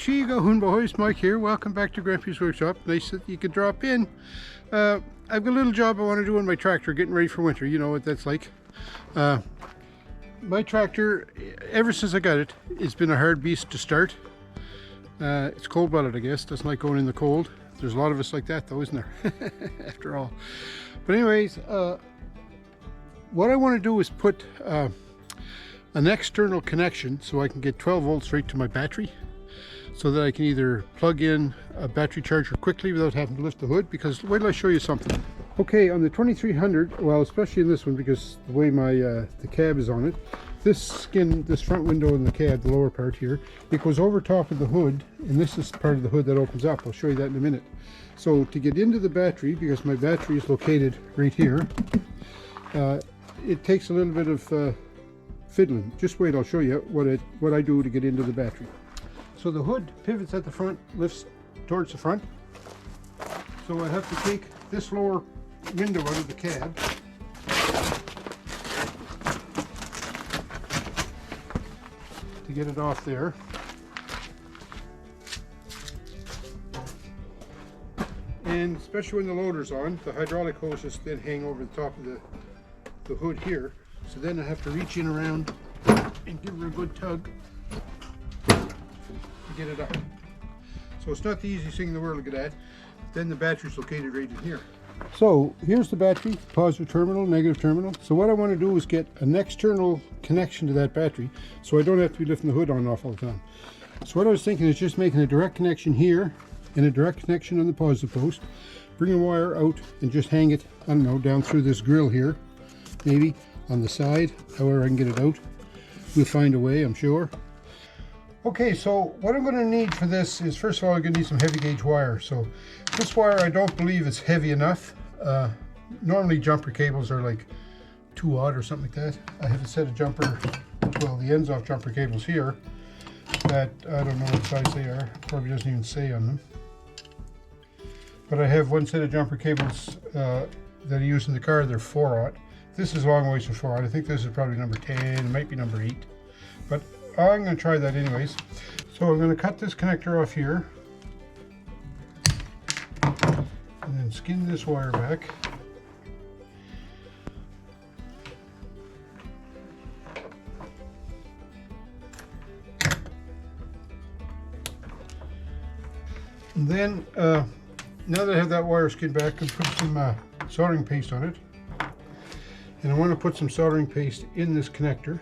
Shiga boys, Mike here. Welcome back to Grampie's workshop. Nice that you could drop in. I've got a little job I want to do on my tractor, getting ready for winter. You know what that's like. My tractor, ever since I got it, it's been a hard beast to start. It's cold-blooded, I guess. Doesn't like going in the cold. There's a lot of us like that, though, isn't there? After all. But anyways, what I want to do is put an external connection so I can get 12 volts right to my battery, so that I can either plug in a battery charger quickly without having to lift the hood. Because wait till I show you something. Okay, on the 2300, well, especially in this one because the way my the cab is on it, this front window in the cab, the lower part here, it goes over top of the hood, and this is part of the hood that opens up. I'll show you that in a minute. So to get into the battery, because my battery is located right here, it takes a little bit of fiddling. Just wait, I'll show you what I do to get into the battery. So the hood pivots at the front, lifts towards the front. So I have to take this lower window out of the cab. To get it off there. And especially when the loader's on, the hydraulic hoses then hang over the top of the hood here. So then I have to reach in around and give her a good tug to get it up. So it's not the easiest thing in the world to get at. Then the battery's located right in here. So here's the battery, positive terminal, negative terminal. So what I want to do is get an external connection to that battery so I don't have to be lifting the hood on and off all the time. So what I was thinking is just making a direct connection here and a direct connection on the positive post. Bring a wire out and just hang it, I don't know, down through this grill here, maybe on the side, however I can get it out. We'll find a way, I'm sure. Okay, so what I'm going to need for this is, first of all, I'm going to need some heavy gauge wire. So this wire, I don't believe it's heavy enough. Normally jumper cables are like 2/0 or something like that. I have a set of the ends off jumper cables here that I don't know what size they are. Probably doesn't even say on them. But I have one set of jumper cables that I use in the car. They're 4/0. This is a long ways from 4/0. I think this is probably number 10. It might be number 8. But I'm going to try that anyways. So I'm going to cut this connector off here and then skin this wire back. And then now that I have that wire skinned back, I can put some soldering paste on it. And I want to put some soldering paste in this connector.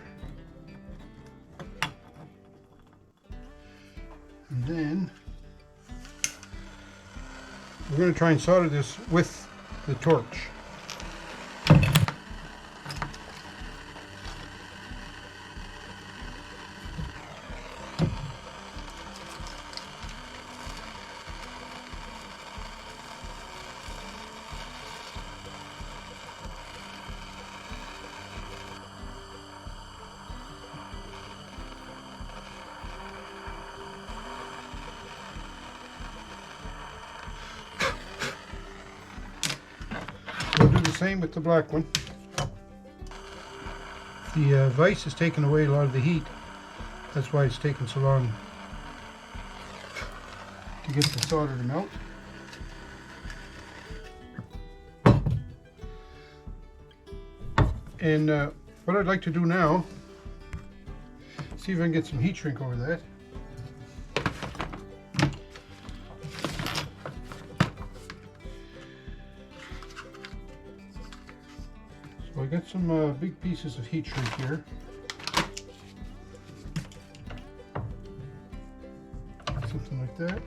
And then we're going to try and solder this with the torch. We'll do the same with the black one. The vise has taken away a lot of the heat. That's why it's taken so long to get the solder to melt. And what I'd like to do now, see if I can get some heat shrink over that. So I got some big pieces of heat shrink here. Something like that.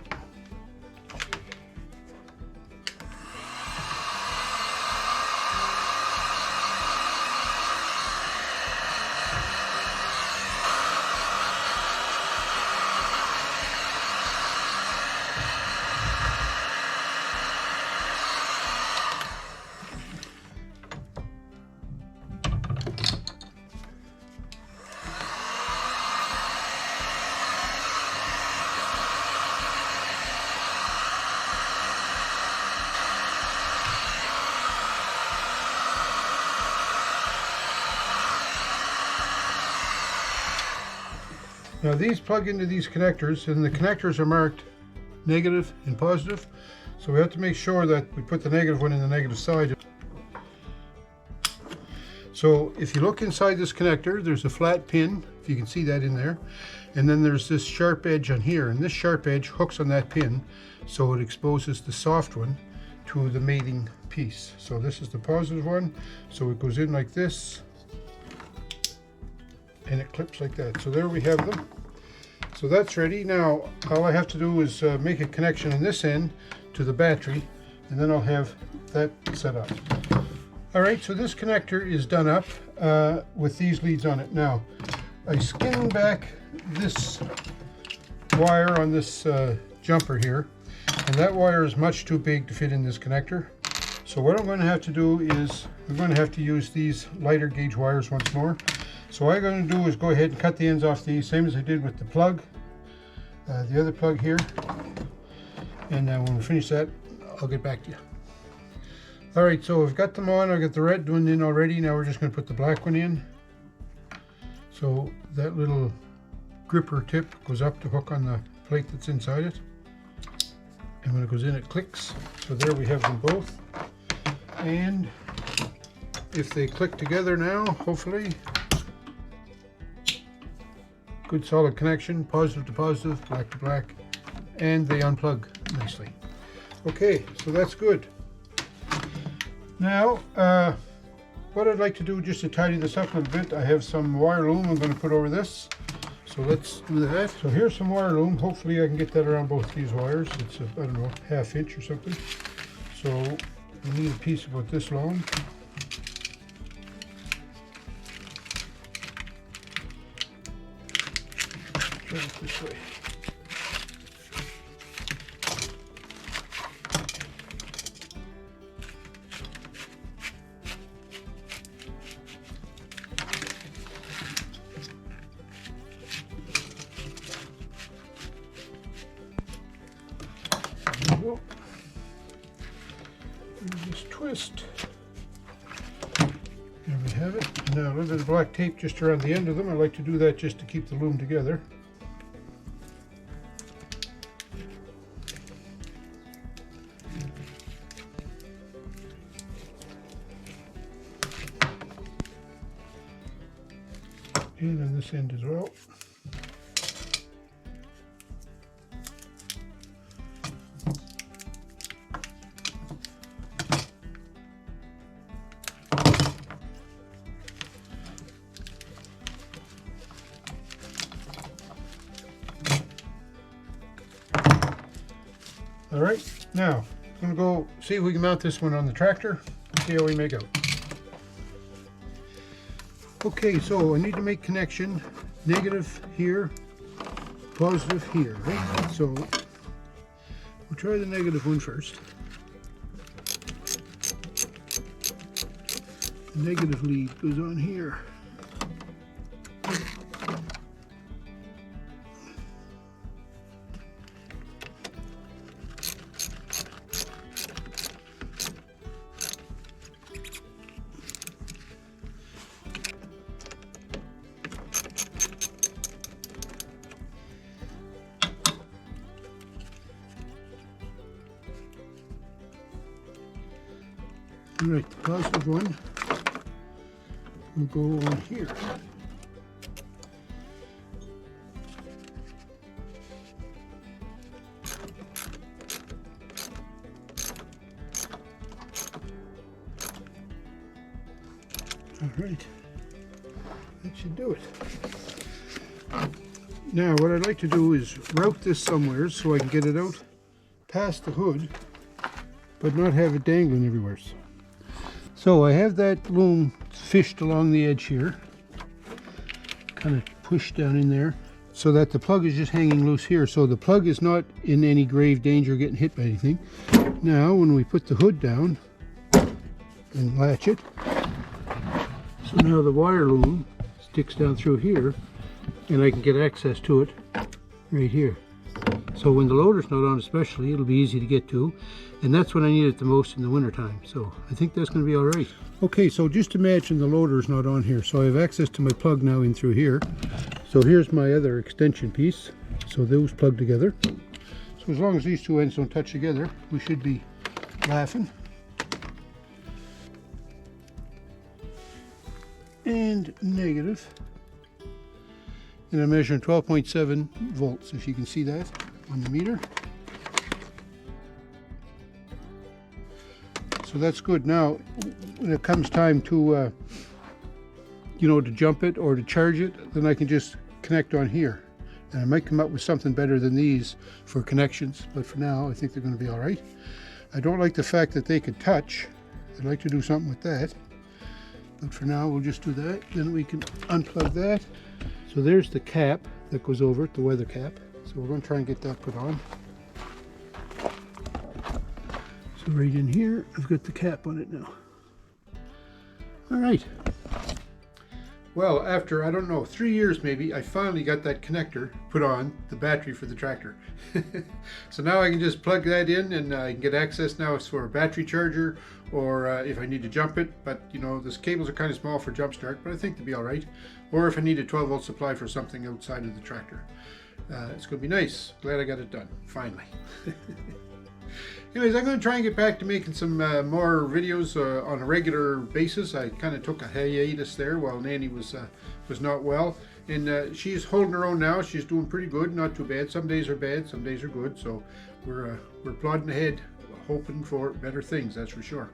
Now these plug into these connectors, and the connectors are marked negative and positive. So we have to make sure that we put the negative one in the negative side. So if you look inside this connector, there's a flat pin, if you can see that in there. And then there's this sharp edge on here, and this sharp edge hooks on that pin, so it exposes the soft one to the mating piece. So this is the positive one, so it goes in like this, and it clips like that. So there we have them. So that's ready. Now all I have to do is make a connection on this end to the battery, and then I'll have that set up. Alright, so this connector is done up with these leads on it. Now I skin back this wire on this jumper here, and that wire is much too big to fit in this connector. So what I'm going to have to do is I'm going to have to use these lighter gauge wires once more. So what I'm going to do is go ahead and cut the ends off these, same as I did with the plug, the other plug here, and when we finish that I'll get back to you. Alright, so I've got them on. I've got the red one in already. Now we're just going to put the black one in. So that little gripper tip goes up to hook on the plate that's inside it. And when it goes in, it clicks. So there we have them both. And if they click together now, hopefully, good solid connection, positive to positive, black to black, and they unplug nicely. Okay, so that's good. Now, what I'd like to do just to tidy this up a little bit, I have some wire loom I'm going to put over this. So let's do that. So here's some wire loom. Hopefully I can get that around both these wires. It's a, I don't know, ½ inch or something. So we need a piece about this long. Try it this way. Just twist. There we have it. Now a little bit of black tape just around the end of them. I like to do that just to keep the loom together. And on this end as well. All right, now I'm gonna go see if we can mount this one on the tractor, see how we make out. Okay, so I need to make connection, negative here, positive here, right? So we'll try the negative one first. The negative lead goes on here. Right, the positive one will go on here. All right, that should do it. Now what I'd like to do is route this somewhere so I can get it out past the hood, but not have it dangling everywhere. So I have that loom fished along the edge here, kind of pushed down in there, so that the plug is just hanging loose here. So the plug is not in any grave danger of getting hit by anything. Now when we put the hood down and latch it, so now the wire loom sticks down through here, and I can get access to it right here. So when the loader's not on especially, it'll be easy to get to, and that's when I need it the most in the winter time. So I think that's going to be all right. Okay, so just imagine the loader's not on here, so I have access to my plug now in through here. So here's my other extension piece. So those plug together. So as long as these two ends don't touch together, we should be laughing. And negative. And I'm measuring 12.7 volts, if you can see that on the meter. So that's good. Now, when it comes time to, you know, to jump it or to charge it, then I can just connect on here. And I might come up with something better than these for connections, but for now, I think they're going to be all right. I don't like the fact that they could touch. I'd like to do something with that. But for now, we'll just do that. Then we can unplug that. So there's the cap that goes over it, the weather cap. So we're going to try and get that put on. So right in here, I've got the cap on it now. All right. Well, after, I don't know, 3 years maybe, I finally got that connector put on the battery for the tractor. So now I can just plug that in and I can get access now for a battery charger or if I need to jump it. But, you know, these cables are kind of small for jump start, but I think they'll be all right. Or if I need a 12-volt supply for something outside of the tractor. It's going to be nice. Glad I got it done, finally. Anyways, I'm going to try and get back to making some more videos on a regular basis. I kind of took a hiatus there while Nanny was not well, and she's holding her own now. She's doing pretty good, not too bad. Some days are bad, some days are good. So we're plodding ahead, hoping for better things. That's for sure.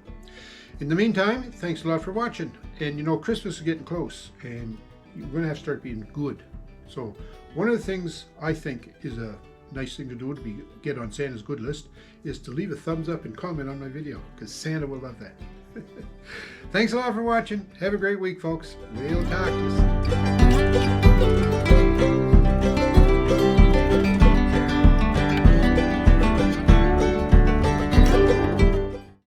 In the meantime, thanks a lot for watching. And you know, Christmas is getting close, and you're going to have to start being good. So one of the things I think is a nice thing to do to get on Santa's good list is to leave a thumbs up and comment on my video, because Santa will love that. Thanks a lot for watching. Have a great week, folks. We'll talk to you soon.